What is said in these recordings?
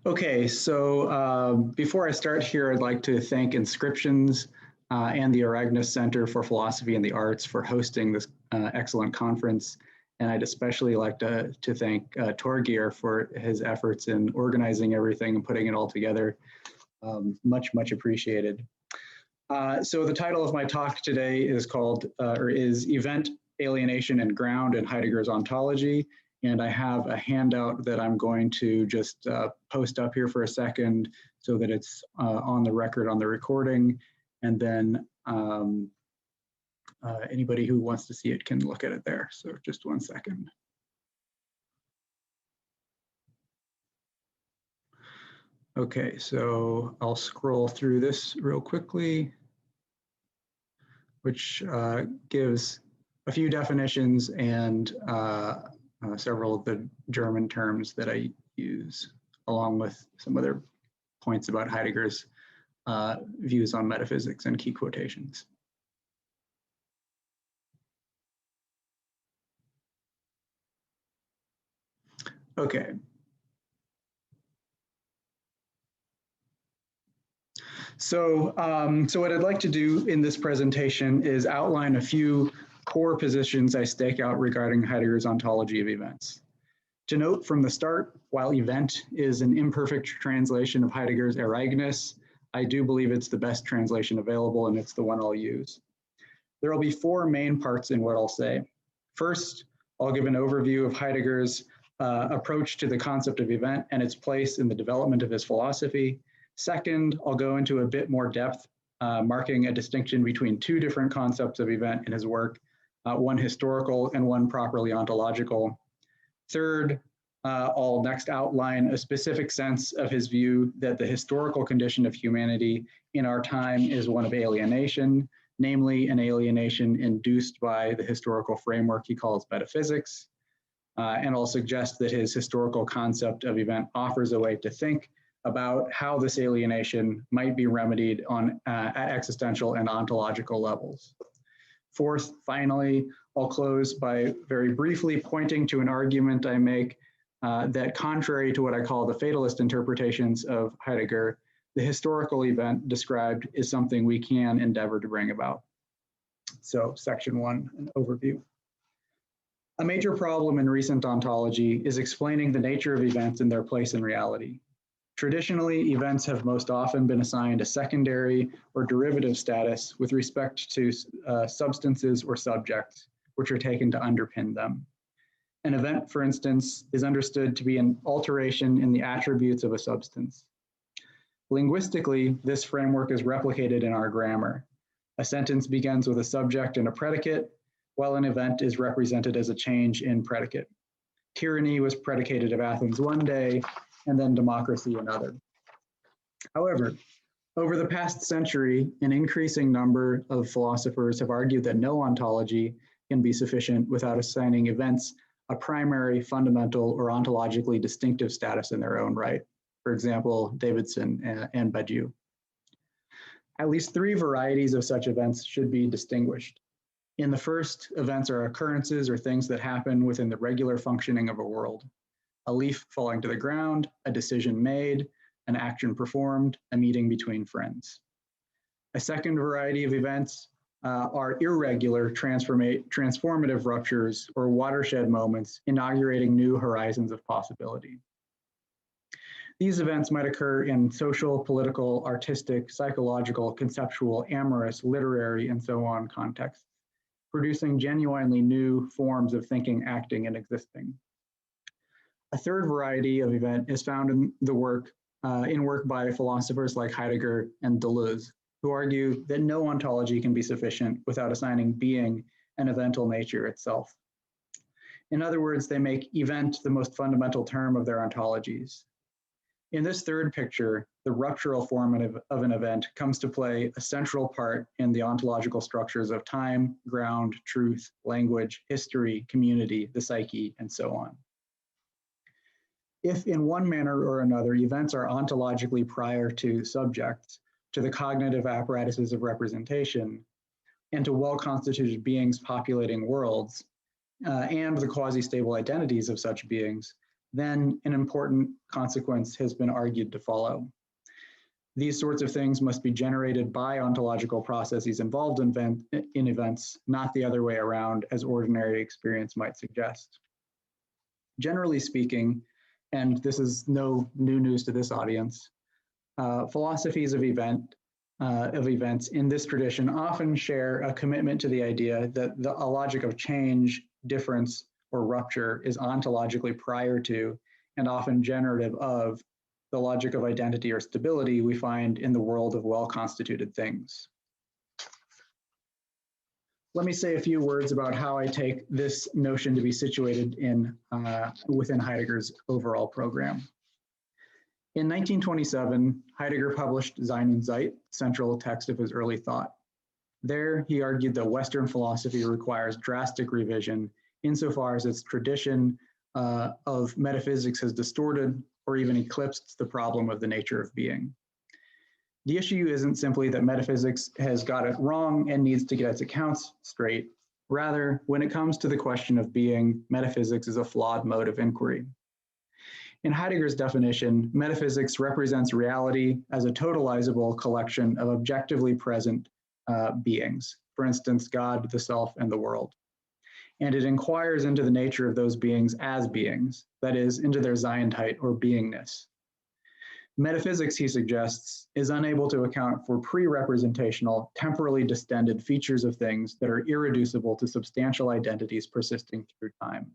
Okay, so before I start here, I'd like to thank Inscriptions and the Ereignis Center for Philosophy and the Arts for hosting this excellent conference. And I'd especially like to thank Torgeir for his efforts in organizing everything and putting it all together. Much appreciated. So the title of my talk today is called, is Event, Alienation, and Ground in Heidegger's Ontology. And I have a handout that I'm going to just post up here for a second so that it's on the record on the recording. And then anybody who wants to see it can look at it there. So just 1 second. Okay, so I'll scroll through this real quickly, which gives a few definitions and several of the German terms that I use, along with some other points about Heidegger's views on metaphysics and key quotations. Okay. So what I'd like to do in this presentation is outline a few core positions I stake out regarding Heidegger's ontology of events. To note from the start, while event is an imperfect translation of Heidegger's Ereignis, I do believe it's the best translation available, and it's the one I'll use. There will be 4 main parts in what I'll say. First, I'll give an overview of Heidegger's approach to the concept of event and its place in the development of his philosophy. Second, I'll go into a bit more depth, marking a distinction between 2 different concepts of event in his work, one historical and one properly ontological. Third, I'll next outline a specific sense of his view that the historical condition of humanity in our time is one of alienation, namely an alienation induced by the historical framework he calls metaphysics. And I'll suggest that his historical concept of event offers a way to think about how this alienation might be remedied at existential and ontological levels. Fourth, finally, I'll close by very briefly pointing to an argument I make that contrary to what I call the fatalist interpretations of Heidegger, the historical event described is something we can endeavor to bring about. So section 1, an overview. A major problem in recent ontology is explaining the nature of events and their place in reality. Traditionally, events have most often been assigned a secondary or derivative status with respect to substances or subjects, which are taken to underpin them. An event, for instance, is understood to be an alteration in the attributes of a substance. Linguistically, this framework is replicated in our grammar. A sentence begins with a subject and a predicate, while an event is represented as a change in predicate. Tyranny was predicated of Athens one day, and then democracy another. However, over the past century, an increasing number of philosophers have argued that no ontology can be sufficient without assigning events a primary, fundamental, or ontologically distinctive status in their own right. For example, Davidson and Badiou. At least 3 varieties of such events should be distinguished. In the first, events are occurrences or things that happen within the regular functioning of a world. A leaf falling to the ground, a decision made, an action performed, a meeting between friends. A second variety of events are irregular transformative ruptures or watershed moments inaugurating new horizons of possibility. These events might occur in social, political, artistic, psychological, conceptual, amorous, literary, and so on contexts, producing genuinely new forms of thinking, acting, and existing. A third variety of event is found in work by philosophers like Heidegger and Deleuze, who argue that no ontology can be sufficient without assigning being an evental nature itself. In other words, they make event the most fundamental term of their ontologies. In this third picture, the ruptural form of an event comes to play a central part in the ontological structures of time, ground, truth, language, history, community, the psyche, and so on. If in one manner or another, events are ontologically prior to subjects, to the cognitive apparatuses of representation, and to well-constituted beings populating worlds, and the quasi-stable identities of such beings, then an important consequence has been argued to follow. These sorts of things must be generated by ontological processes involved in events, not the other way around, as ordinary experience might suggest. Generally speaking, and this is no new news to this audience, philosophies of events in this tradition often share a commitment to the idea that a logic of change, difference, or rupture is ontologically prior to and often generative of the logic of identity or stability we find in the world of well-constituted things. Let me say a few words about how I take this notion to be situated within Heidegger's overall program. In 1927, Heidegger published Sein und Zeit, central text of his early thought. There, he argued that Western philosophy requires drastic revision insofar as its tradition of metaphysics has distorted or even eclipsed the problem of the nature of being. The issue isn't simply that metaphysics has got it wrong and needs to get its accounts straight. Rather, when it comes to the question of being, metaphysics is a flawed mode of inquiry. In Heidegger's definition, metaphysics represents reality as a totalizable collection of objectively present beings, for instance, God, the self, and the world. And it inquires into the nature of those beings as beings, that is, into their Seinsheit or beingness. Metaphysics, he suggests, is unable to account for pre-representational, temporally distended features of things that are irreducible to substantial identities persisting through time.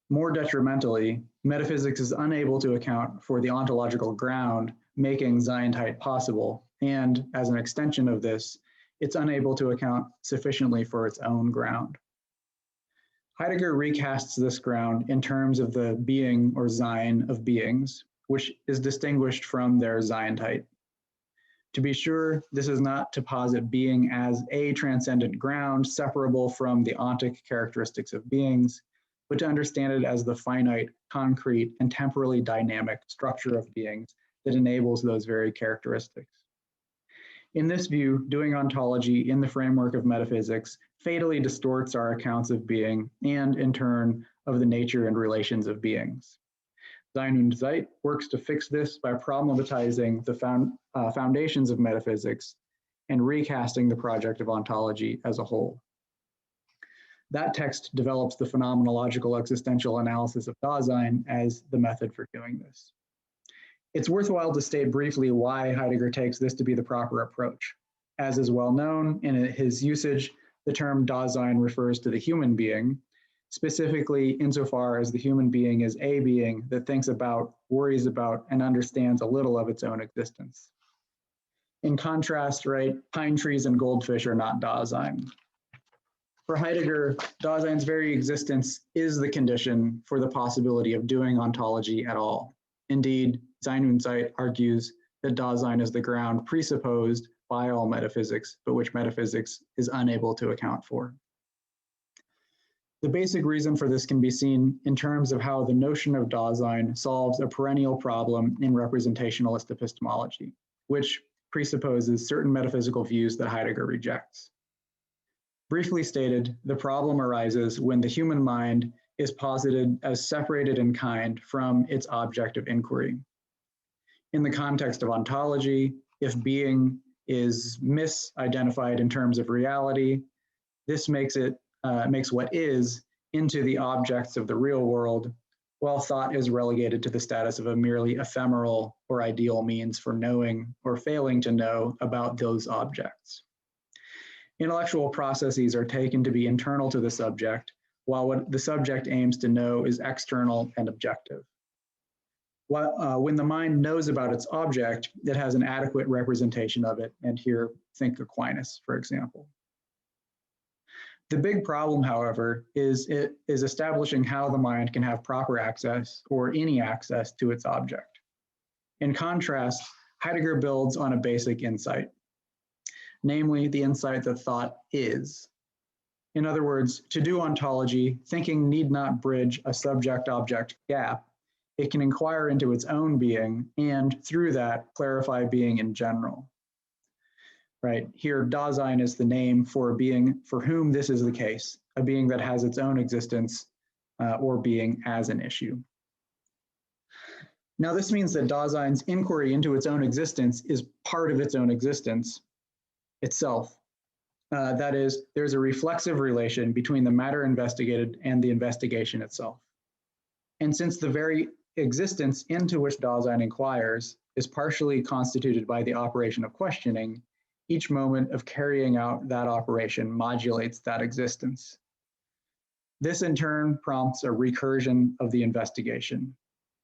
More detrimentally, metaphysics is unable to account for the ontological ground making Seinsheit possible, and as an extension of this, it's unable to account sufficiently for its own ground. Heidegger recasts this ground in terms of the being or Sein of beings, which is distinguished from their Seinsheit. To be sure, this is not to posit being as a transcendent ground separable from the ontic characteristics of beings, but to understand it as the finite, concrete, and temporally dynamic structure of beings that enables those very characteristics. In this view, doing ontology in the framework of metaphysics fatally distorts our accounts of being and, in turn, of the nature and relations of beings. Sein und Zeit works to fix this by problematizing the foundations of metaphysics and recasting the project of ontology as a whole. That text develops the phenomenological existential analysis of Dasein as the method for doing this. It's worthwhile to state briefly why Heidegger takes this to be the proper approach. As is well known, in his usage, the term Dasein refers to the human being, specifically insofar as the human being is a being that thinks about, worries about, and understands a little of its own existence. In contrast, right, pine trees and goldfish are not Dasein. For Heidegger, Dasein's very existence is the condition for the possibility of doing ontology at all. Indeed, Sein und Zeit argues that Dasein is the ground presupposed by all metaphysics, but which metaphysics is unable to account for. The basic reason for this can be seen in terms of how the notion of Dasein solves a perennial problem in representationalist epistemology, which presupposes certain metaphysical views that Heidegger rejects. Briefly stated, the problem arises when the human mind is posited as separated in kind from its object of inquiry. In the context of ontology, if being is misidentified in terms of reality, this makes what is into the objects of the real world, while thought is relegated to the status of a merely ephemeral or ideal means for knowing or failing to know about those objects. Intellectual processes are taken to be internal to the subject, while what the subject aims to know is external and objective. When the mind knows about its object, it has an adequate representation of it, and here think Aquinas, for example. The big problem, however, is establishing how the mind can have proper access or any access to its object. In contrast, Heidegger builds on a basic insight, namely the insight that thought is. In other words, to do ontology, thinking need not bridge a subject-object gap. It can inquire into its own being and, through that, clarify being in general. Right here, Dasein is the name for a being for whom this is the case, a being that has its own existence or being as an issue. Now, this means that Dasein's inquiry into its own existence is part of its own existence itself. That is, there's a reflexive relation between the matter investigated and the investigation itself. And since the very existence into which Dasein inquires is partially constituted by the operation of questioning, each moment of carrying out that operation modulates that existence. This in turn prompts a recursion of the investigation,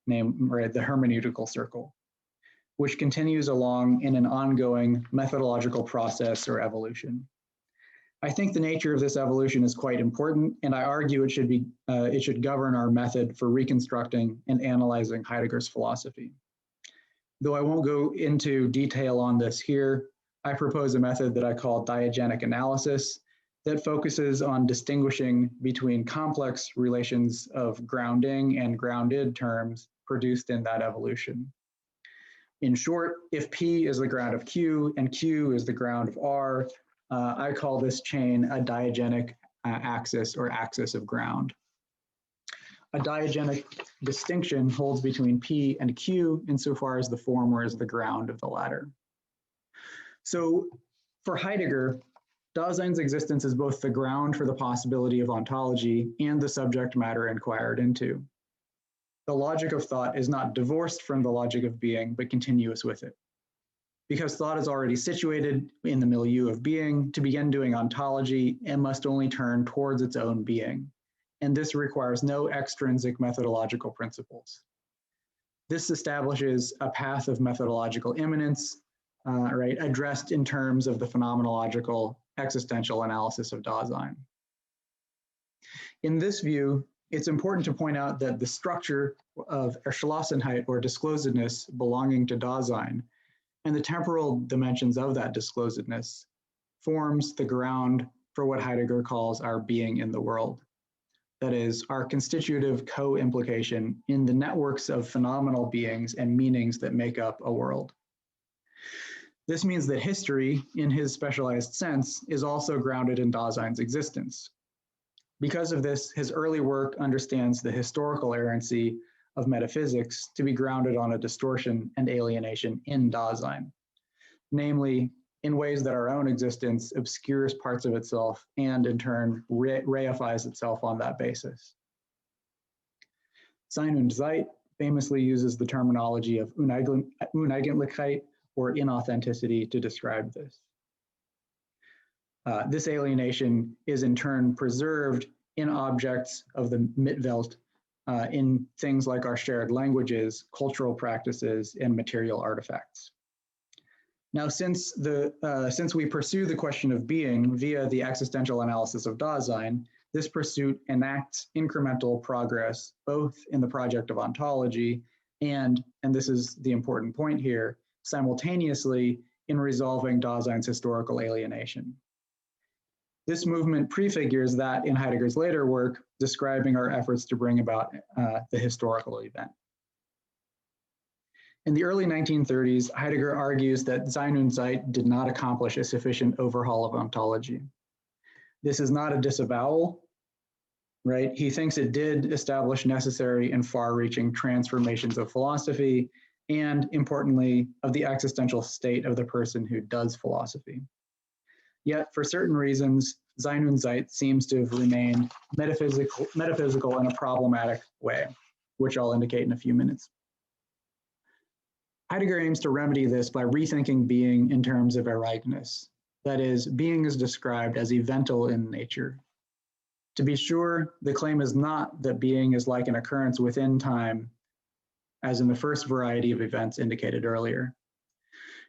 named the hermeneutical circle, which continues along in an ongoing methodological process or evolution. I think the nature of this evolution is quite important, and I argue it should govern our method for reconstructing and analyzing Heidegger's philosophy. Though I won't go into detail on this here, I propose a method that I call Diegenic Analysis that focuses on distinguishing between complex relations of grounding and grounded terms produced in that evolution. In short, if P is the ground of Q and Q is the ground of R, I call this chain a diegenic axis or axis of ground. A diegenic distinction holds between P and Q insofar as the former is the ground of the latter. So for Heidegger, Dasein's existence is both the ground for the possibility of ontology and the subject matter inquired into. The logic of thought is not divorced from the logic of being, but continuous with it. Because thought is already situated in the milieu of being, to begin doing ontology, it must only turn towards its own being. And this requires no extrinsic methodological principles. This establishes a path of methodological immanence, addressed in terms of the phenomenological existential analysis of Dasein. In this view, it's important to point out that the structure of Erschlossenheit or disclosedness belonging to Dasein and the temporal dimensions of that disclosedness forms the ground for what Heidegger calls our being in the world. That is, our constitutive co-implication in the networks of phenomenal beings and meanings that make up a world. This means that history, in his specialized sense, is also grounded in Dasein's existence. Because of this, his early work understands the historical errancy of metaphysics to be grounded on a distortion and alienation in Dasein, namely in ways that our own existence obscures parts of itself and in turn reifies itself on that basis. Sein und Zeit famously uses the terminology of Uneigentlichkeit or inauthenticity to describe this. This alienation is in turn preserved in objects of the Mitwelt, in things like our shared languages, cultural practices, and material artifacts. Now, since we pursue the question of being via the existential analysis of Dasein, this pursuit enacts incremental progress, both in the project of ontology and this is the important point here, simultaneously in resolving Dasein's historical alienation. This movement prefigures that in Heidegger's later work, describing our efforts to bring about the historical event. In the early 1930s, Heidegger argues that Sein und Zeit did not accomplish a sufficient overhaul of ontology. This is not a disavowal, right? He thinks it did establish necessary and far-reaching transformations of philosophy and, importantly, of the existential state of the person who does philosophy. Yet, for certain reasons, Sein und Zeit seems to have remained metaphysical in a problematic way, which I'll indicate in a few minutes. Heidegger aims to remedy this by rethinking being in terms of Ereignis. That is, being is described as evental in nature. To be sure, the claim is not that being is like an occurrence within time, as in the first variety of events indicated earlier.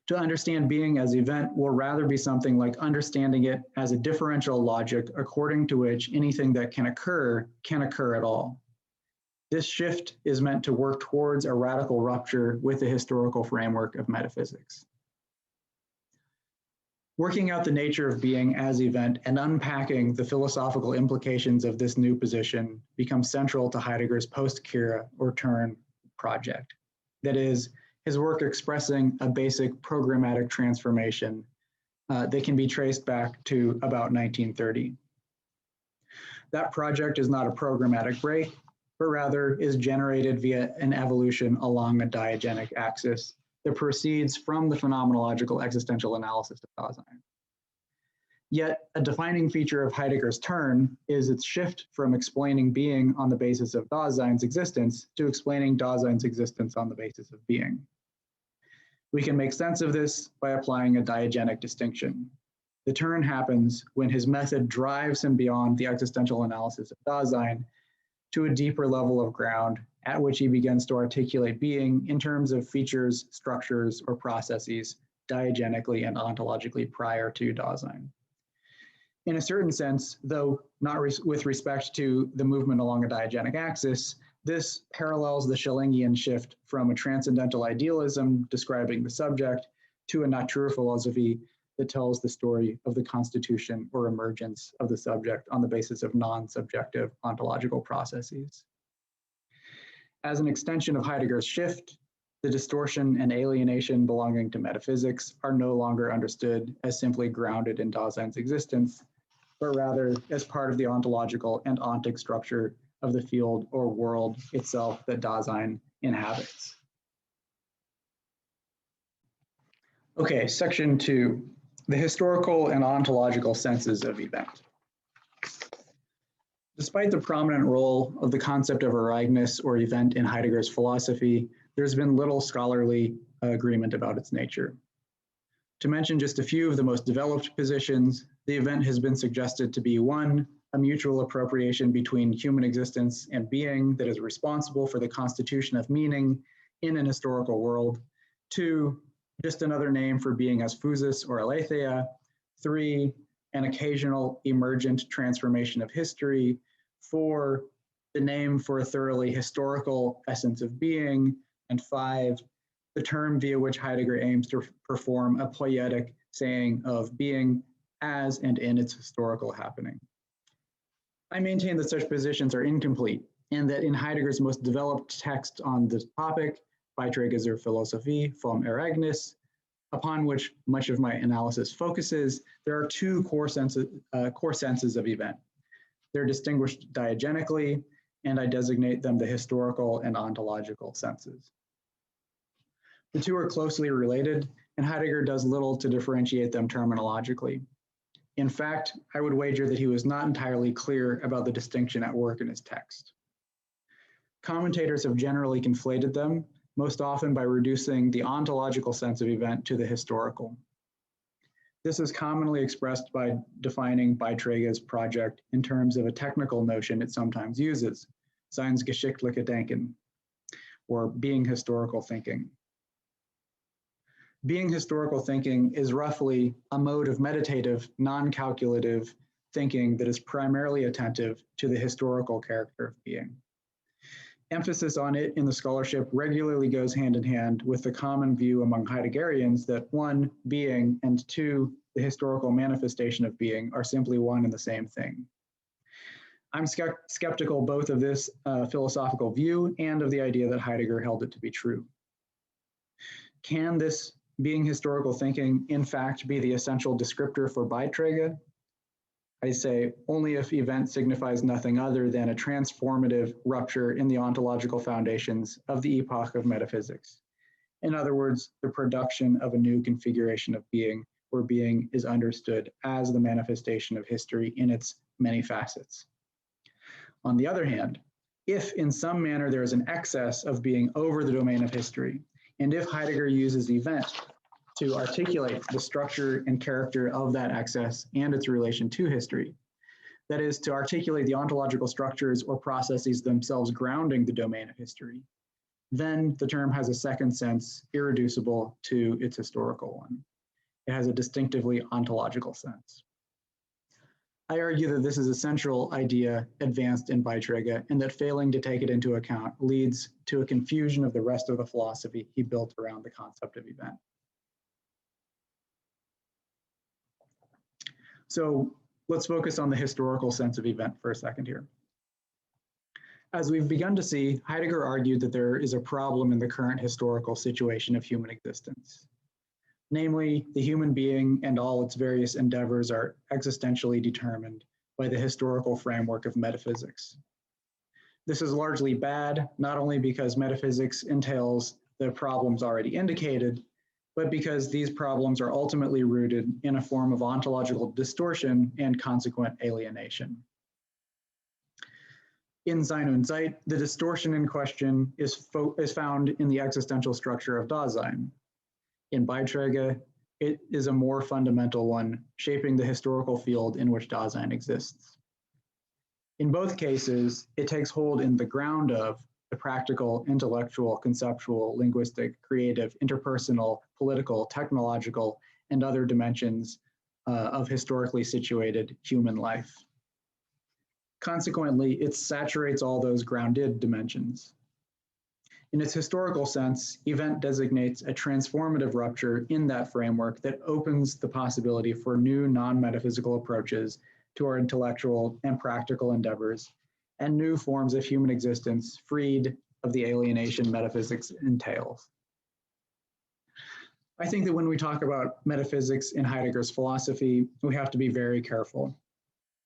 To understand being as event will rather be something like understanding it as a differential logic according to which anything that can occur at all. This shift is meant to work towards a radical rupture with the historical framework of metaphysics. Working out the nature of being as event and unpacking the philosophical implications of this new position becomes central to Heidegger's post-Kira or turn project. That is, his work expressing a basic programmatic transformation that can be traced back to about 1930. That project is not a programmatic break, but rather is generated via an evolution along a diegenic axis that proceeds from the phenomenological existential analysis of Dasein. Yet, a defining feature of Heidegger's turn is its shift from explaining being on the basis of Dasein's existence to explaining Dasein's existence on the basis of being. We can make sense of this by applying a diegenic distinction. The turn happens when his method drives him beyond the existential analysis of Dasein to a deeper level of ground at which he begins to articulate being in terms of features, structures, or processes diegenically and ontologically prior to Dasein. In a certain sense, though not with respect to the movement along a diegenic axis, this parallels the Schellingian shift from a transcendental idealism describing the subject to a Naturphilosophie that tells the story of the constitution or emergence of the subject on the basis of non-subjective ontological processes. As an extension of Heidegger's shift, the distortion and alienation belonging to metaphysics are no longer understood as simply grounded in Dasein's existence, but rather as part of the ontological and ontic structure of the field or world itself that Dasein inhabits. Okay, section 2, the historical and ontological senses of event. Despite the prominent role of the concept of Ereignis or event in Heidegger's philosophy, there's been little scholarly agreement about its nature. To mention just a few of the most developed positions, the event has been suggested to be 1, a mutual appropriation between human existence and being that is responsible for the constitution of meaning in an historical world. 2, just another name for being as physis or aletheia. 3, an occasional emergent transformation of history. 4, the name for a thoroughly historical essence of being. And 5, the term via which Heidegger aims to perform a poietic saying of being as and in its historical happening. I maintain that such positions are incomplete, and that in Heidegger's most developed text on this topic, Beiträge zur Philosophie vom Ereignis, upon which much of my analysis focuses, there are 2 core senses of event. They're distinguished diegenically, and I designate them the historical and ontological senses. The 2 are closely related, and Heidegger does little to differentiate them terminologically. In fact, I would wager that he was not entirely clear about the distinction at work in his text. Commentators have generally conflated them, most often by reducing the ontological sense of event to the historical. This is commonly expressed by defining Beiträge's project in terms of a technical notion it sometimes uses, Sein's geschichtliche Denken, or being historical thinking. Being historical thinking is roughly a mode of meditative, non-calculative thinking that is primarily attentive to the historical character of being. Emphasis on it in the scholarship regularly goes hand in hand with the common view among Heideggerians that 1, being, and 2, the historical manifestation of being are simply one and the same thing. I'm skeptical both of this philosophical view and of the idea that Heidegger held it to be true. Can this being historical thinking, in fact, be the essential descriptor for Beiträge? I say only if event signifies nothing other than a transformative rupture in the ontological foundations of the epoch of metaphysics. In other words, the production of a new configuration of being, where being is understood as the manifestation of history in its many facets. On the other hand, if in some manner there is an excess of being over the domain of history, and if Heidegger uses event to articulate the structure and character of that excess and its relation to history, that is, to articulate the ontological structures or processes themselves grounding the domain of history, then the term has a second sense irreducible to its historical one. It has a distinctively ontological sense. I argue that this is a central idea advanced in Beiträge, and that failing to take it into account leads to a confusion of the rest of the philosophy he built around the concept of event. So let's focus on the historical sense of event for a second here. As we've begun to see, Heidegger argued that there is a problem in the current historical situation of human existence. Namely, the human being and all its various endeavors are existentially determined by the historical framework of metaphysics. This is largely bad, not only because metaphysics entails the problems already indicated, but because these problems are ultimately rooted in a form of ontological distortion and consequent alienation. In Sein und Zeit, the distortion in question is found in the existential structure of Dasein. In Beiträge, it is a more fundamental one, shaping the historical field in which Dasein exists. In both cases, it takes hold in the ground of the practical, intellectual, conceptual, linguistic, creative, interpersonal, political, technological, and other dimensions of historically situated human life. Consequently, it saturates all those grounded dimensions. In its historical sense, event designates a transformative rupture in that framework that opens the possibility for new non-metaphysical approaches to our intellectual and practical endeavors, and new forms of human existence freed of the alienation metaphysics entails. I think that when we talk about metaphysics in Heidegger's philosophy, we have to be very careful.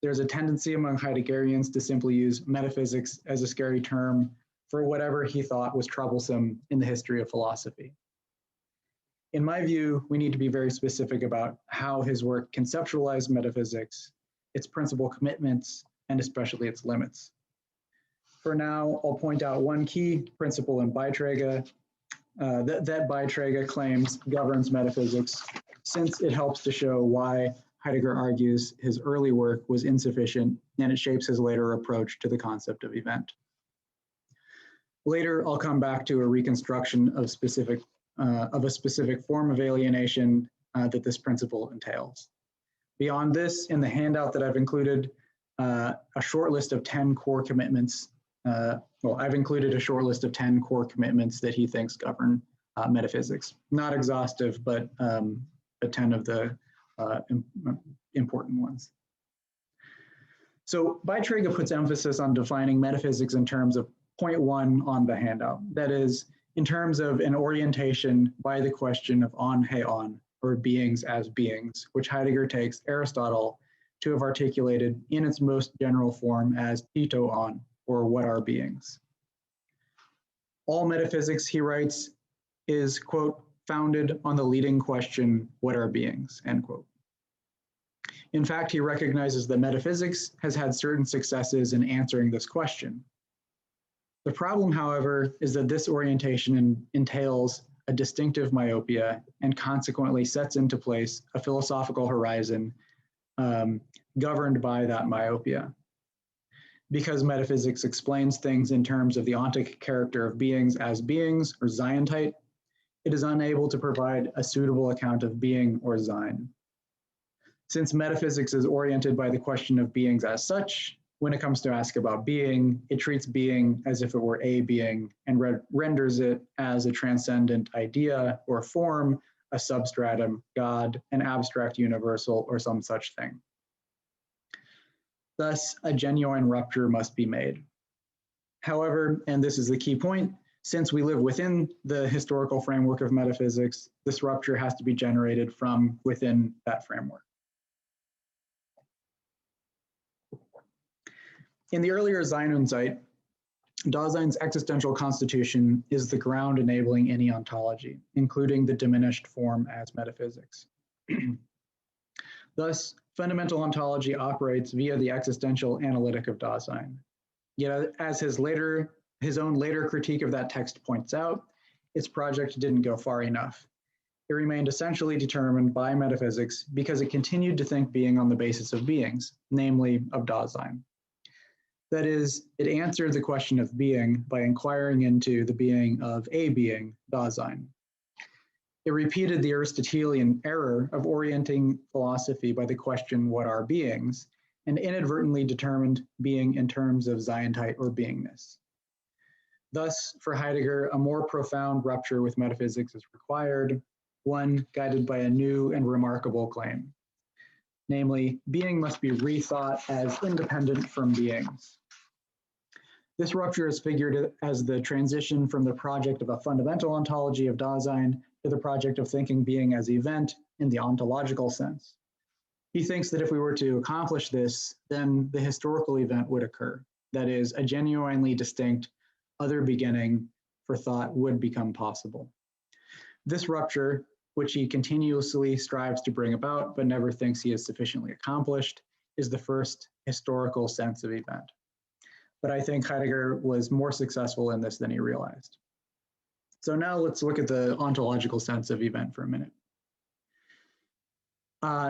There's a tendency among Heideggerians to simply use metaphysics as a scary term for whatever he thought was troublesome in the history of philosophy. In my view, we need to be very specific about how his work conceptualized metaphysics, its principal commitments, and especially its limits. For now, I'll point out one key principle in Beiträge that Beiträge claims governs metaphysics, since it helps to show why Heidegger argues his early work was insufficient and it shapes his later approach to the concept of event. Later, I'll come back to a reconstruction of a specific form of alienation that this principle entails. Beyond this, in the handout that I've included, a short list of 10 core commitments. I've included a short list of 10 core commitments that he thinks govern metaphysics. Not exhaustive, but 10 of the important ones. So Beiträge puts emphasis on defining metaphysics in terms of point 1 on the handout. That is, in terms of an orientation by the question of on he on, or beings as beings, which Heidegger takes Aristotle to have articulated in its most general form as ito on, or what are beings. All metaphysics, he writes, is, quote, founded on the leading question, what are beings, end quote. In fact, he recognizes that metaphysics has had certain successes in answering this question. The problem, however, is that this orientation entails a distinctive myopia and consequently sets into place a philosophical horizon governed by that myopia. Because metaphysics explains things in terms of the ontic character of beings as beings, or Seientheit, it is unable to provide a suitable account of being or Sein. Since metaphysics is oriented by the question of beings as such, when it comes to ask about being, it treats being as if it were a being and renders it as a transcendent idea or form, a substratum, God, an abstract universal, or some such thing. Thus, a genuine rupture must be made. However, and this is the key point, since we live within the historical framework of metaphysics, this rupture has to be generated from within that framework. In the earlier Sein und Zeit, Dasein's existential constitution is the ground enabling any ontology, including the diminished form as metaphysics. Thus, fundamental ontology operates via the existential analytic of Dasein. Yet, as his own later critique of that text points out, its project didn't go far enough. It remained essentially determined by metaphysics because it continued to think being on the basis of beings, namely of Dasein. That is, it answered the question of being by inquiring into the being of a being, Dasein. It repeated the Aristotelian error of orienting philosophy by the question, what are beings, and inadvertently determined being in terms of Seientheit or beingness. Thus, for Heidegger, a more profound rupture with metaphysics is required, one guided by a new and remarkable claim. Namely, being must be rethought as independent from beings. This rupture is figured as the transition from the project of a fundamental ontology of Dasein to the project of thinking being as event in the ontological sense. He thinks that if we were to accomplish this, then the historical event would occur. That is, a genuinely distinct other beginning for thought would become possible. This rupture, which he continuously strives to bring about but never thinks he has sufficiently accomplished, is the first historical sense of event. But I think Heidegger was more successful in this than he realized. So now let's look at the ontological sense of event for a minute.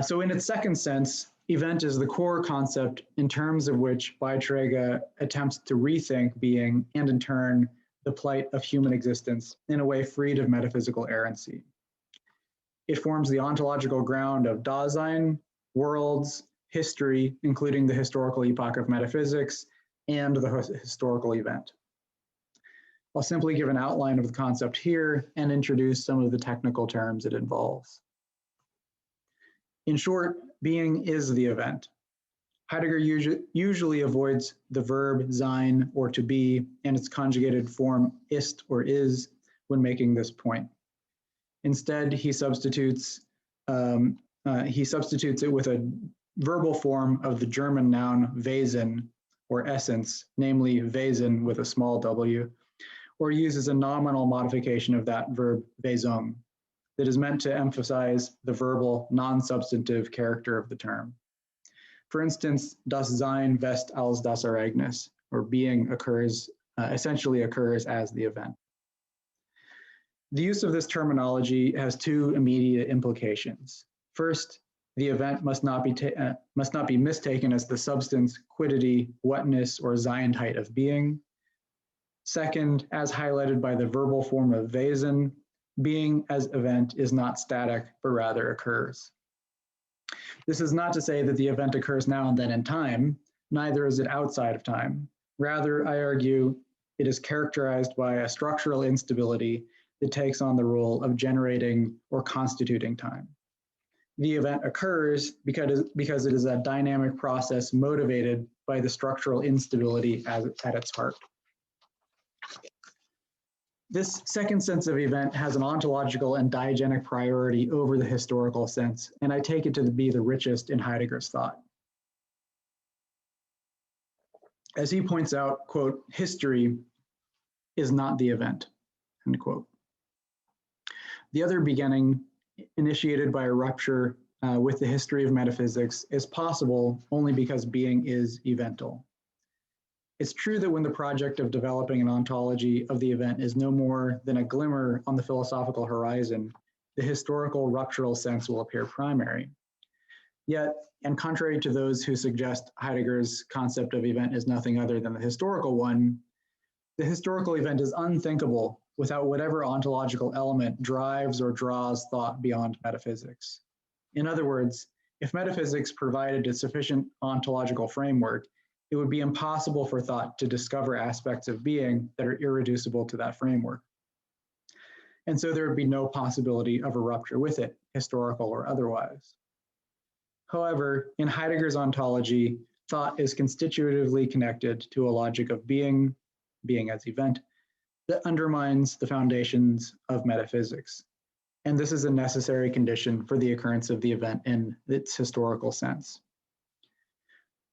So in its second sense, event is the core concept in terms of which Beiträge attempts to rethink being and in turn the plight of human existence in a way freed of metaphysical errancy. It forms the ontological ground of Dasein, worlds, history, including the historical epoch of metaphysics, and the historical event. I'll simply give an outline of the concept here and introduce some of the technical terms it involves. In short, being is the event. Heidegger usually avoids the verb sein or to be and its conjugated form ist or is when making this point. Instead, he substitutes it with a verbal form of the German noun Wesen or essence, namely Wesen with a small w, or uses a nominal modification of that verb Wesung that is meant to emphasize the verbal, non-substantive character of the term. For instance, das Sein west als das Ereignis, or being essentially occurs as the event. The use of this terminology has two immediate implications. First, the event must not be mistaken as the substance, quiddity, whatness, or Seinheit of being. Second, as highlighted by the verbal form of Wesen, being as event is not static, but rather occurs. This is not to say that the event occurs now and then in time, neither is it outside of time. Rather, I argue, it is characterized by a structural instability that takes on the role of generating or constituting time. The event occurs because it is a dynamic process motivated by the structural instability at its heart. This second sense of event has an ontological and diegenic priority over the historical sense, and I take it to be the richest in Heidegger's thought. As he points out, quote, history is not the event, end quote. The other beginning, initiated by a rupture with the history of metaphysics, is possible only because being is evental. It's true that when the project of developing an ontology of the event is no more than a glimmer on the philosophical horizon, the historical ruptural sense will appear primary. Yet, and contrary to those who suggest Heidegger's concept of event is nothing other than the historical one, the historical event is unthinkable without whatever ontological element drives or draws thought beyond metaphysics. In other words, if metaphysics provided a sufficient ontological framework, it would be impossible for thought to discover aspects of being that are irreducible to that framework. And so there would be no possibility of a rupture with it, historical or otherwise. However, in Heidegger's ontology, thought is constitutively connected to a logic of being as event, that undermines the foundations of metaphysics. And this is a necessary condition for the occurrence of the event in its historical sense.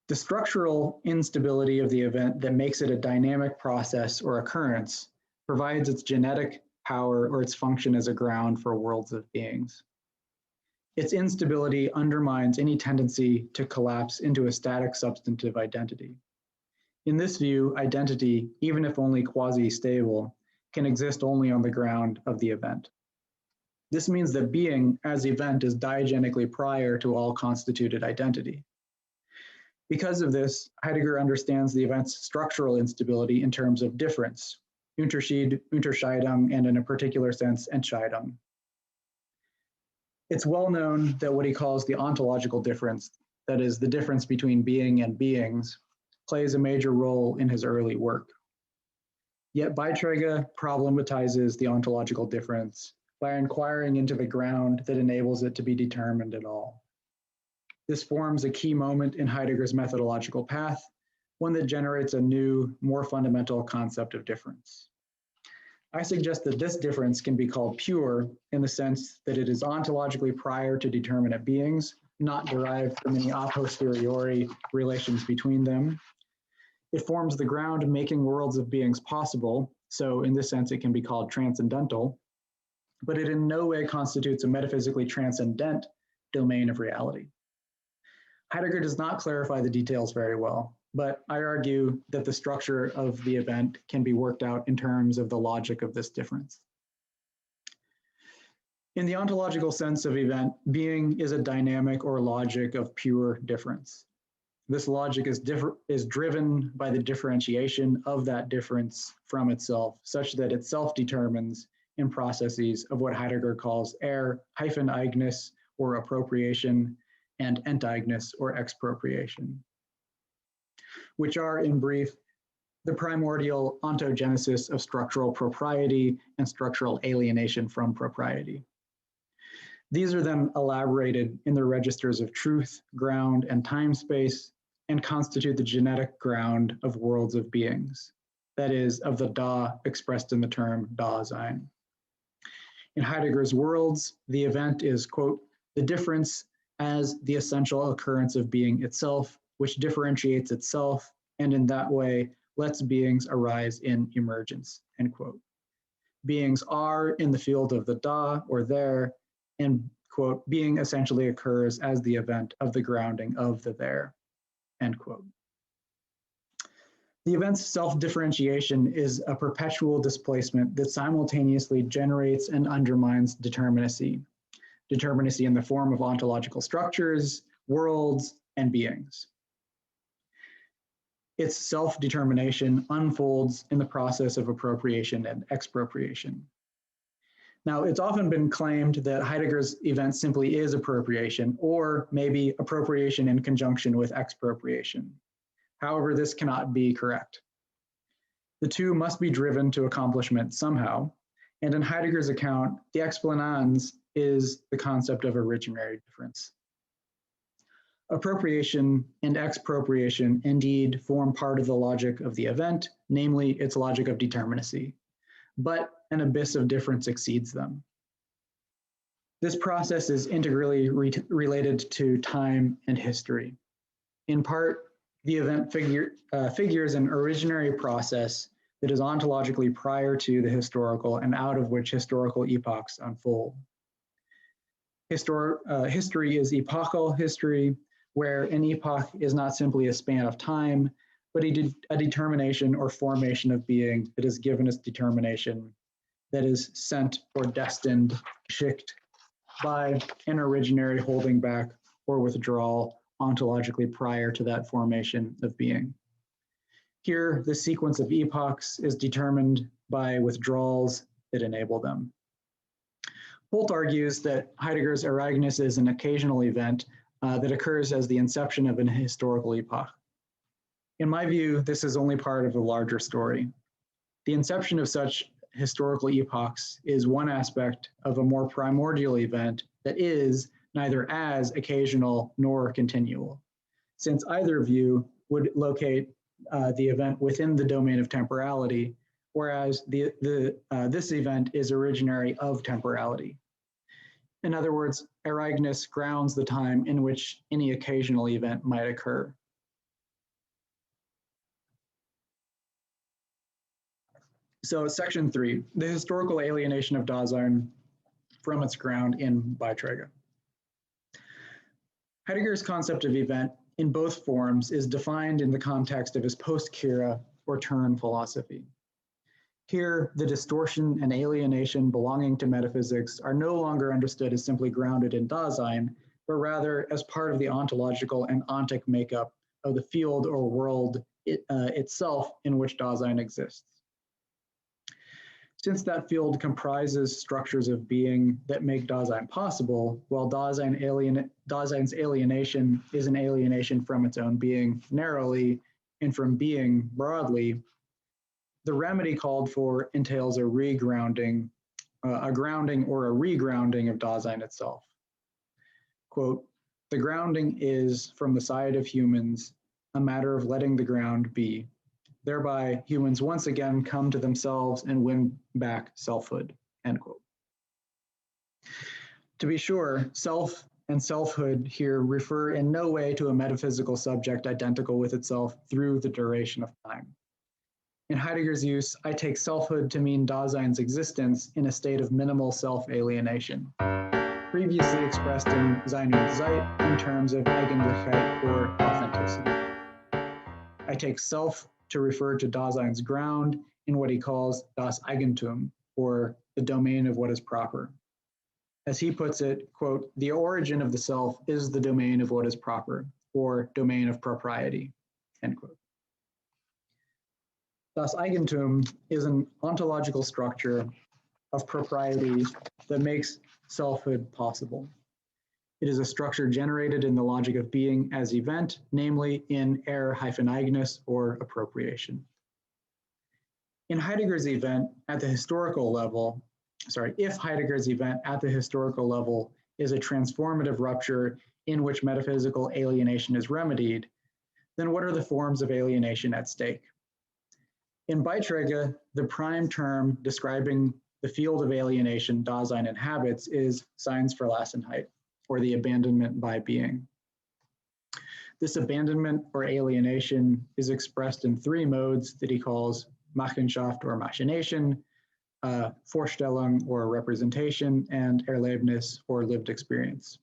The structural instability of the event that makes it a dynamic process or occurrence provides its genetic power or its function as a ground for worlds of beings. Its instability undermines any tendency to collapse into a static substantive identity. In this view, identity, even if only quasi-stable, can exist only on the ground of the event. This means that being as event is diegenically prior to all constituted identity. Because of this, Heidegger understands the event's structural instability in terms of difference, Unterschied, Unterscheidung, and in a particular sense, Entscheidung. It's well known that what he calls the ontological difference, that is, the difference between being and beings, plays a major role in his early work. Yet Beiträge problematizes the ontological difference by inquiring into the ground that enables it to be determined at all. This forms a key moment in Heidegger's methodological path, one that generates a new, more fundamental concept of difference. I suggest that this difference can be called pure in the sense that it is ontologically prior to determinate beings, not derived from any a posteriori relations between them. It forms the ground making worlds of beings possible, so in this sense it can be called transcendental, but it in no way constitutes a metaphysically transcendent domain of reality. Heidegger does not clarify the details very well, but I argue that the structure of the event can be worked out in terms of the logic of this difference. In the ontological sense of event, being is a dynamic or logic of pure difference. This logic is driven by the differentiation of that difference from itself, such that it self-determines in processes of what Heidegger calls Ereignis or appropriation and entails or expropriation, which are, in brief, the primordial ontogenesis of structural propriety and structural alienation from propriety. These are then elaborated in the registers of truth, ground, and time-space, and constitute the genetic ground of worlds of beings, that is, of the Da expressed in the term Dasein. In Heidegger's worlds, the event is, quote, the difference as the essential occurrence of being itself, which differentiates itself, and in that way lets beings arise in emergence, end quote. Beings are in the field of the Da or there, and, quote, being essentially occurs as the event of the grounding of the there, end quote. The event's self-differentiation is a perpetual displacement that simultaneously generates and undermines determinacy in the form of ontological structures, worlds, and beings. Its self-determination unfolds in the process of appropriation and expropriation. Now, it's often been claimed that Heidegger's event simply is appropriation, or maybe appropriation in conjunction with expropriation. However, this cannot be correct. The two must be driven to accomplishment somehow, and in Heidegger's account, the explanans is the concept of originary difference. Appropriation and expropriation indeed form part of the logic of the event, namely its logic of determinacy, but an abyss of difference exceeds them. This process is integrally related to time and history. In part, the event figures an originary process that is ontologically prior to the historical and out of which historical epochs unfold. History is epochal history, where an epoch is not simply a span of time, but a determination or formation of being that is given its determination, that is sent or destined, schickt, by an originary holding back or withdrawal ontologically prior to that formation of being. Here, the sequence of epochs is determined by withdrawals that enable them. Holt argues that Heidegger's Ereignis is an occasional event that occurs as the inception of an historical epoch. In my view, this is only part of the larger story. The inception of such historical epochs is one aspect of a more primordial event that is neither as occasional nor continual, since either view would locate the event within the domain of temporality, whereas this event is originary of temporality. In other words, Ereignis grounds the time in which any occasional event might occur. So section 3, the historical alienation of Dasein from its ground in Beiträge. Heidegger's concept of event in both forms is defined in the context of his post-Kira or turn philosophy. Here, the distortion and alienation belonging to metaphysics are no longer understood as simply grounded in Dasein, but rather as part of the ontological and ontic makeup of the field or world itself in which Dasein exists. Since that field comprises structures of being that make Dasein possible, while Dasein's alienation is an alienation from its own being narrowly and from being broadly, the remedy called for entails a regrounding, a grounding or a regrounding of Dasein itself. Quote, the grounding is, from the side of humans, a matter of letting the ground be. Thereby, humans once again come to themselves and win back selfhood, end quote. To be sure, self and selfhood here refer in no way to a metaphysical subject identical with itself through the duration of time. In Heidegger's use, I take selfhood to mean Dasein's existence in a state of minimal self-alienation, previously expressed in Sein und Zeit in terms of Eigentlichkeit or authenticity. I take self to refer to Dasein's ground in what he calls das Eigentum, or the domain of what is proper. As he puts it, quote, the origin of the self is the domain of what is proper, or domain of propriety, end quote. Das Eigentum is an ontological structure of propriety that makes selfhood possible. It is a structure generated in the logic of being as event, namely in Ereignis or appropriation. In Heidegger's event at the historical level, if Heidegger's event at the historical level is a transformative rupture in which metaphysical alienation is remedied, then what are the forms of alienation at stake? In Beiträge, the prime term describing the field of alienation Dasein inhabits is Seinsverlassenheit, or the abandonment by being. This abandonment or alienation is expressed in three modes that he calls Machenschaft or machination, Vorstellung or representation, and Erlebnis or lived experience.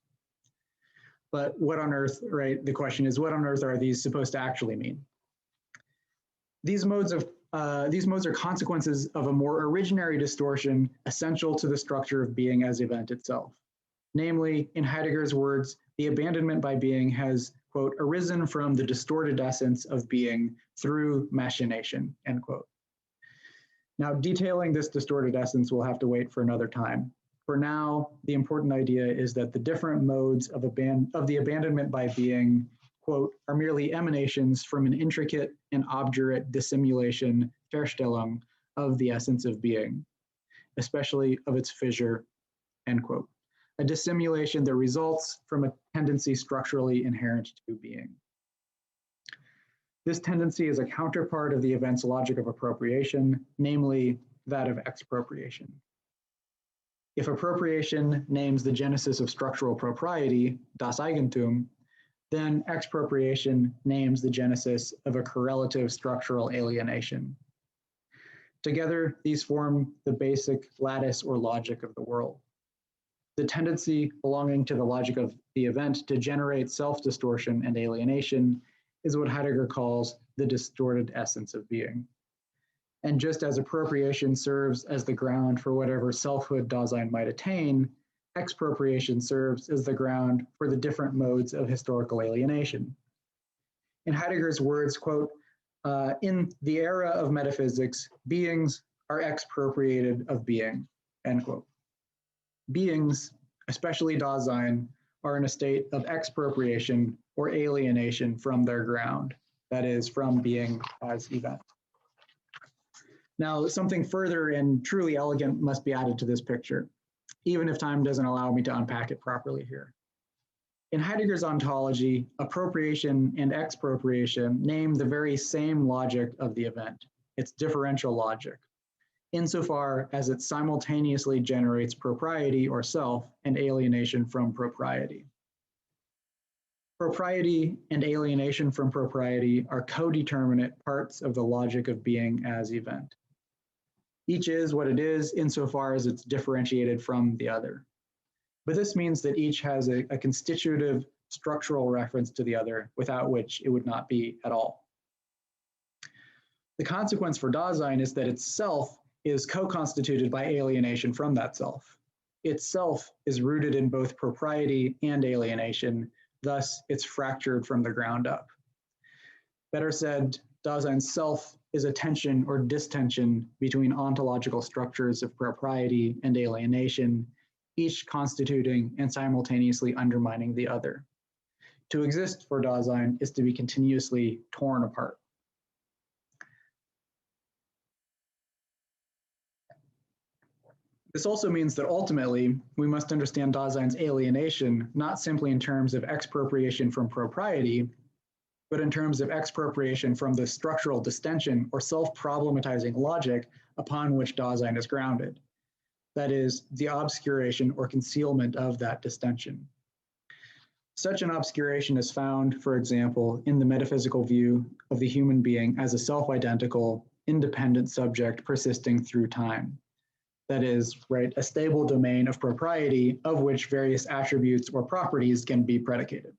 But what on earth, right? The question is, what on earth are these supposed to actually mean? These modes are consequences of a more originary distortion essential to the structure of being as event itself. Namely, in Heidegger's words, the abandonment by being has, quote, arisen from the distorted essence of being through machination, end quote. Now, detailing this distorted essence will have to wait for another time. For now, the important idea is that the different modes of the abandonment by being, quote, are merely emanations from an intricate and obdurate dissimulation, Verstellung, of the essence of being, especially of its fissure, end quote. A dissimulation that results from a tendency structurally inherent to being. This tendency is a counterpart of the event's logic of appropriation, namely that of expropriation. If appropriation names the genesis of structural propriety, das Eigentum, then expropriation names the genesis of a correlative structural alienation. Together, these form the basic lattice or logic of the world. The tendency belonging to the logic of the event to generate self-distortion and alienation is what Heidegger calls the distorted essence of being. And just as appropriation serves as the ground for whatever selfhood Dasein might attain, expropriation serves as the ground for the different modes of historical alienation. In Heidegger's words, quote, in the era of metaphysics, beings are expropriated of being, end quote. Beings, especially Dasein, are in a state of expropriation or alienation from their ground, that is, from being as event. Now, something further and truly elegant must be added to this picture, even if time doesn't allow me to unpack it properly here. In Heidegger's ontology, appropriation and expropriation name the very same logic of the event, its differential logic, insofar as it simultaneously generates propriety or self and alienation from propriety. Propriety and alienation from propriety are co-determinate parts of the logic of being as event. Each is what it is insofar as it's differentiated from the other. But this means that each has a constitutive structural reference to the other, without which it would not be at all. The consequence for Dasein is that its self is co-constituted by alienation from that self. Itself is rooted in both propriety and alienation, thus it's fractured from the ground up. Better said, Dasein's self is a tension or distension between ontological structures of propriety and alienation, each constituting and simultaneously undermining the other. To exist for Dasein is to be continuously torn apart. This also means that ultimately, we must understand Dasein's alienation not simply in terms of expropriation from propriety, but in terms of expropriation from the structural distension or self-problematizing logic upon which Dasein is grounded. That is, the obscuration or concealment of that distension. Such an obscuration is found, for example, in the metaphysical view of the human being as a self-identical, independent subject persisting through time. That is, right, a stable domain of propriety of which various attributes or properties can be predicated.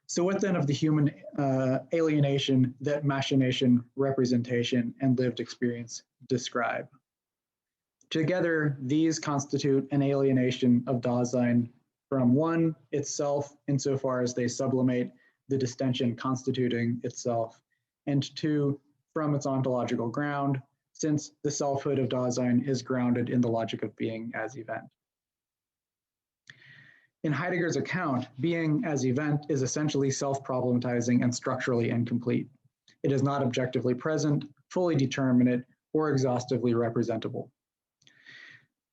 So what then of the human alienation that machination, representation, and lived experience describe? Together, these constitute an alienation of Dasein from one, itself, insofar as they sublimate the distension constituting itself, and two, from its ontological ground, since the selfhood of Dasein is grounded in the logic of being as event. In Heidegger's account, being as event is essentially self-problematizing and structurally incomplete. It is not objectively present, fully determinate, or exhaustively representable.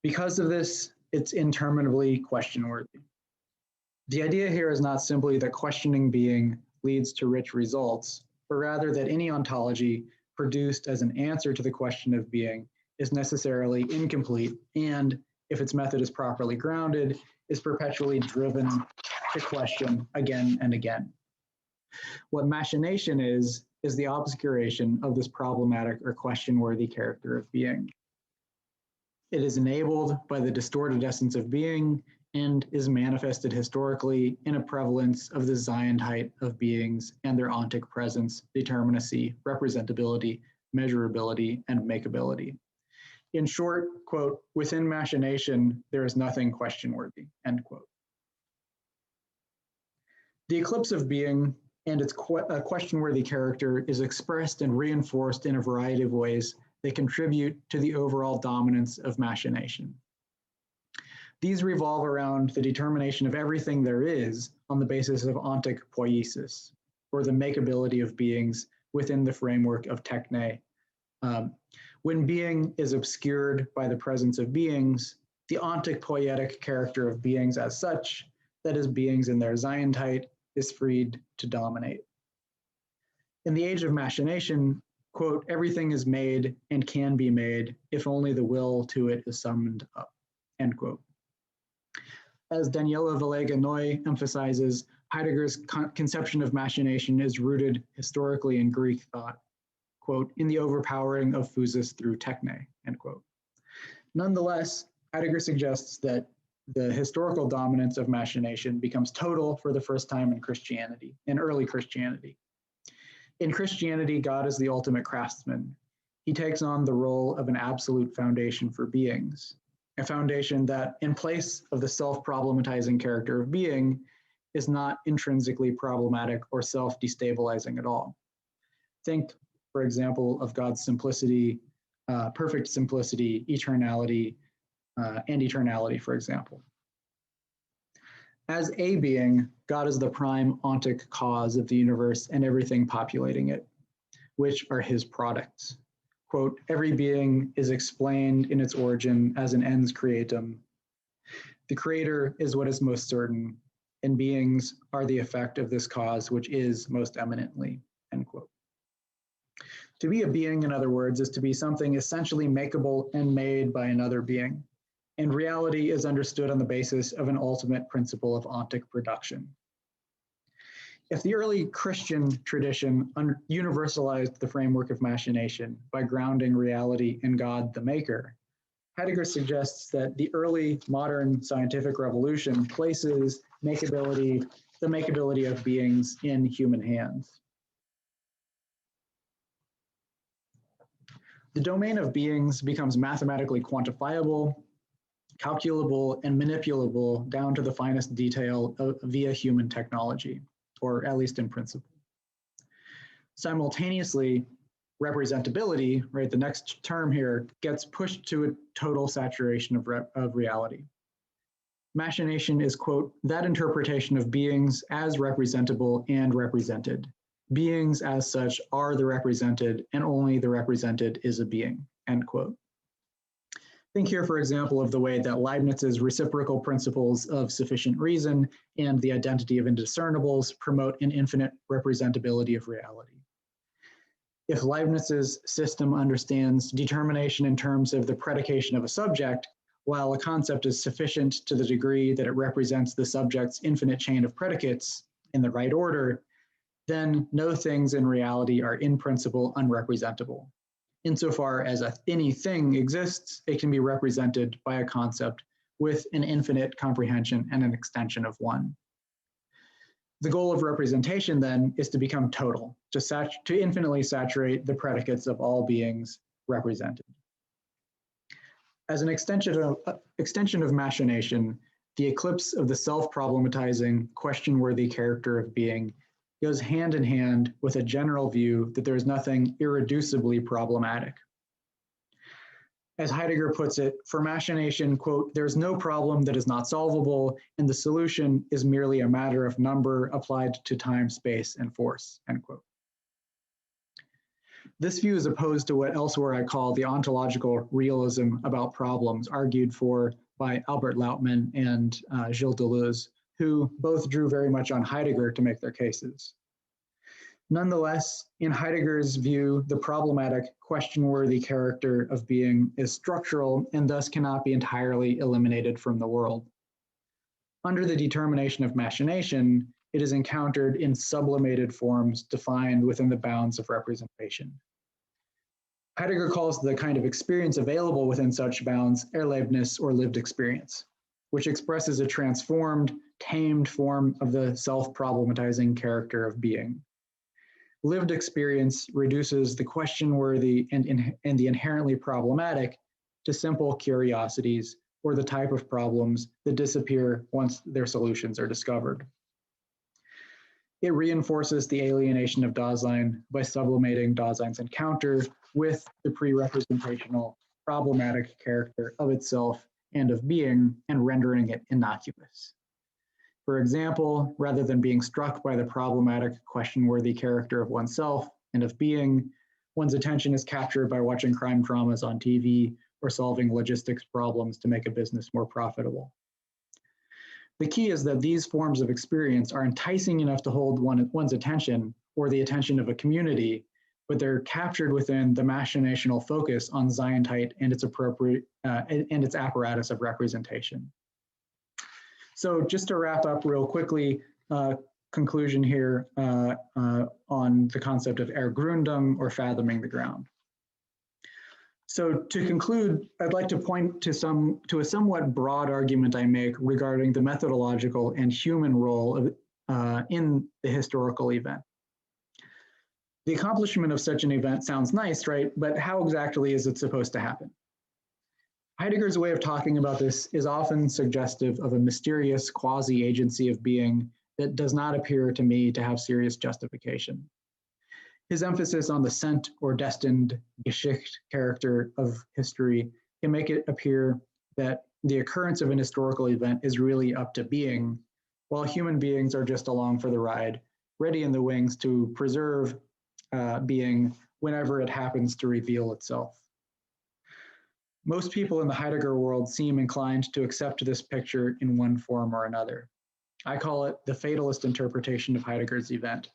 Because of this, it's interminably question-worthy. The idea here is not simply that questioning being leads to rich results, but rather that any ontology produced as an answer to the question of being is necessarily incomplete and, if its method is properly grounded, is perpetually driven to question again and again. What machination is the obscuration of this problematic or question-worthy character of being. It is enabled by the distorted essence of being and is manifested historically in a prevalence of the Sein-height of beings and their ontic presence, determinacy, representability, measurability, and makeability. In short, quote, within machination, there is nothing question-worthy, end quote. The eclipse of being and its question-worthy character is expressed and reinforced in a variety of ways that contribute to the overall dominance of machination. These revolve around the determination of everything there is on the basis of ontic poiesis, or the makeability of beings within the framework of techne. When being is obscured by the presence of beings, the ontic poietic character of beings as such, that is, beings in their Sein-height, is freed to dominate. In the age of machination, quote, everything is made and can be made if only the will to it is summoned up, end quote. As Daniela Vallega-Noy emphasizes, Heidegger's conception of machination is rooted historically in Greek thought, quote, in the overpowering of physis through techne, end quote. Nonetheless, Heidegger suggests that the historical dominance of machination becomes total for the first time in Christianity, in early Christianity. In Christianity, God is the ultimate craftsman. He takes on the role of an absolute foundation for beings, a foundation that, in place of the self-problematizing character of being, is not intrinsically problematic or self-destabilizing at all. Think, for example, of God's simplicity, perfect simplicity, eternality, and eternality, for example. As a being, God is the prime ontic cause of the universe and everything populating it, which are his products. Quote, every being is explained in its origin as an ens creatum. The creator is what is most certain, and beings are the effect of this cause, which is most eminently, end quote. To be a being, in other words, is to be something essentially makeable and made by another being. And reality is understood on the basis of an ultimate principle of ontic production. If the early Christian tradition universalized the framework of machination by grounding reality in God the Maker, Heidegger suggests that the early modern scientific revolution places the makeability of beings in human hands. The domain of beings becomes mathematically quantifiable, calculable, and manipulable down to the finest detail via human technology, or at least in principle. Simultaneously, representability, right, the next term here, gets pushed to a total saturation of reality. Machination is, quote, that interpretation of beings as representable and represented. Beings as such are the represented, and only the represented is a being, end quote. Think here, for example, of the way that Leibniz's reciprocal principles of sufficient reason and the identity of indiscernibles promote an infinite representability of reality. If Leibniz's system understands determination in terms of the predication of a subject, While a concept is sufficient to the degree that it represents the subject's infinite chain of predicates in the right order, then no things in reality are in principle unrepresentable. Insofar as any thing exists, it can be represented by a concept with an infinite comprehension and an extension of one. The goal of representation, then, is to become total, to infinitely saturate the predicates of all beings represented. As an extension of machination, the eclipse of the self-problematizing, question-worthy character of being goes hand in hand with a general view that there is nothing irreducibly problematic. As Heidegger puts it, for machination, quote, "There's no problem that is not solvable, and the solution is merely a matter of number applied to time, space, and force," end quote. This view is opposed to what elsewhere I call the ontological realism about problems, argued for by Albert Lautmann and Gilles Deleuze, who both drew very much on Heidegger to make their cases. Nonetheless, in Heidegger's view, the problematic, question-worthy character of being is structural and thus cannot be entirely eliminated from the world. Under the determination of machination, it is encountered in sublimated forms defined within the bounds of representation. Heidegger calls the kind of experience available within such bounds Erlebnis, or lived experience, which expresses a transformed, tamed form of the self-problematizing character of being. Lived experience reduces the question-worthy and the inherently problematic to simple curiosities, or the type of problems that disappear once their solutions are discovered. It reinforces the alienation of Dasein by sublimating Dasein's encounter with the pre-representational problematic character of itself and of being, and rendering it innocuous. For example, rather than being struck by the problematic, question-worthy character of oneself and of being, one's attention is captured by watching crime dramas on TV or solving logistics problems to make a business more profitable. The key is that these forms of experience are enticing enough to hold one's attention, or the attention of a community, but they're captured within the machinational focus on Seinheit and its apparatus of representation. So just to wrap up real quickly, conclusion here on the concept of Er-gründung, or fathoming the ground. So to conclude, I'd like to point to a somewhat broad argument I make regarding the methodological and human role of, in the historical event. The accomplishment of such an event sounds nice, right? But how exactly is it supposed to happen? Heidegger's way of talking about this is often suggestive of a mysterious quasi-agency of being that does not appear to me to have serious justification. His emphasis on the sent or destined geschickt character of history can make it appear that the occurrence of an historical event is really up to being, while human beings are just along for the ride, ready in the wings to preserve being whenever it happens to reveal itself. Most people in the Heidegger world seem inclined to accept this picture in one form or another. I call it the fatalist interpretation of Heidegger's event.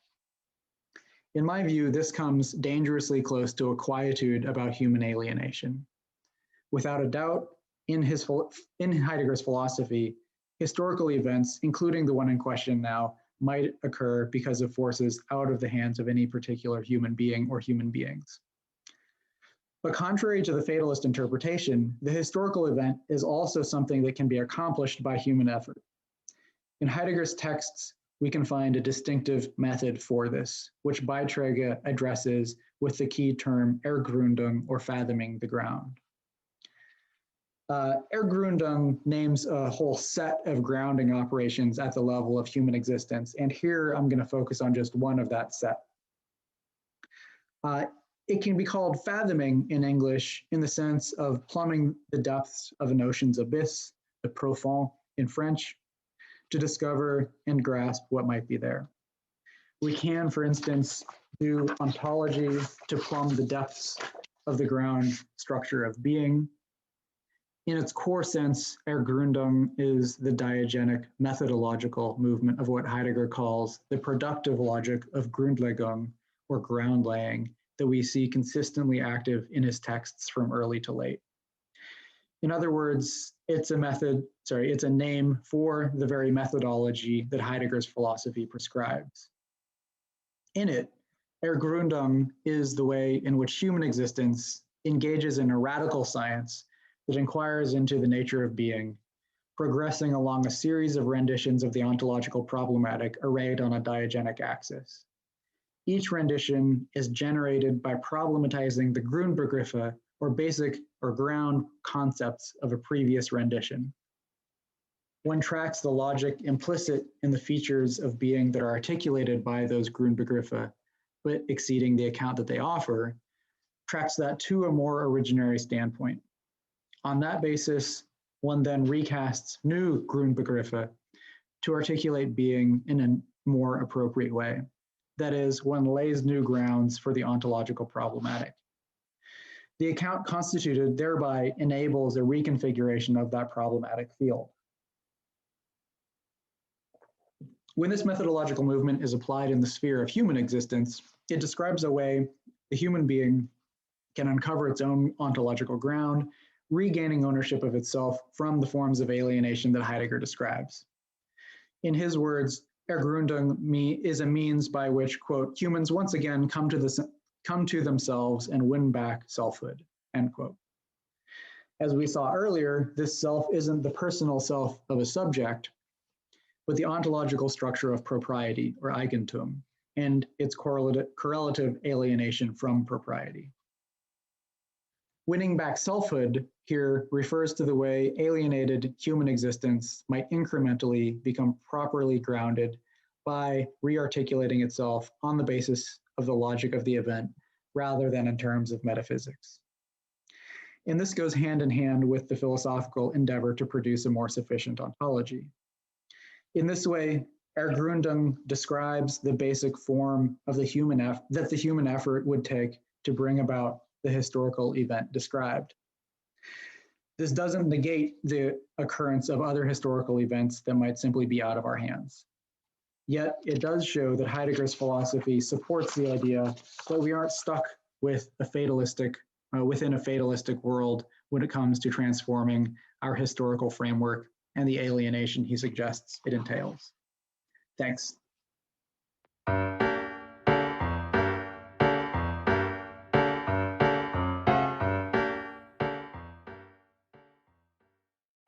In my view, this comes dangerously close to a quietude about human alienation. Without a doubt, in Heidegger's philosophy, historical events, including the one in question now, might occur because of forces out of the hands of any particular human being or human beings. But contrary to the fatalist interpretation, the historical event is also something that can be accomplished by human effort. In Heidegger's texts, we can find a distinctive method for this, which Beiträge addresses with the key term Er-gründung, or fathoming the ground. Er-gründung names a whole set of grounding operations at the level of human existence, and here I'm going to focus on just one of that set. It can be called fathoming in English in the sense of plumbing the depths of an ocean's abyss, the profond in French, to discover and grasp what might be there. We can, for instance, do ontology to plumb the depths of the ground structure of being. In its core sense, Er-gründung is the diegenic methodological movement of what Heidegger calls the productive logic of Grundlegung, or ground laying, that we see consistently active in his texts from early to late. In other words, it's a name for the very methodology that Heidegger's philosophy prescribes. In it, Er-gründung is the way in which human existence engages in a radical science that inquires into the nature of being, progressing along a series of renditions of the ontological problematic arrayed on a diegenic axis. Each rendition is generated by problematizing the Grundbegriffe, or basic or ground concepts of a previous rendition. One tracks the logic implicit in the features of being that are articulated by those Grundbegriffe, but exceeding the account that they offer, tracks that to a more originary standpoint. On that basis, one then recasts new Grundbegriffe to articulate being in a more appropriate way. That is, one lays new grounds for the ontological problematic. The account constituted thereby enables a reconfiguration of that problematic field. When this methodological movement is applied in the sphere of human existence, it describes a way the human being can uncover its own ontological ground, regaining ownership of itself from the forms of alienation that Heidegger describes. In his words, Er-gründung is a means by which, quote, humans once again come to themselves and win back selfhood, end quote. As we saw earlier, this self isn't the personal self of a subject, but the ontological structure of propriety, or Eigentum, and its correlative alienation from propriety. Winning back selfhood here refers to the way alienated human existence might incrementally become properly grounded by re-articulating itself on the basis of the logic of the event rather than in terms of metaphysics. And this goes hand in hand with the philosophical endeavor to produce a more sufficient ontology. In this way, Er-gründung describes the basic form of the human effort would take to bring about the historical event described. This doesn't negate the occurrence of other historical events that might simply be out of our hands. Yet it does show that Heidegger's philosophy supports the idea that we aren't stuck with within a fatalistic world when it comes to transforming our historical framework and the alienation he suggests it entails. Thanks.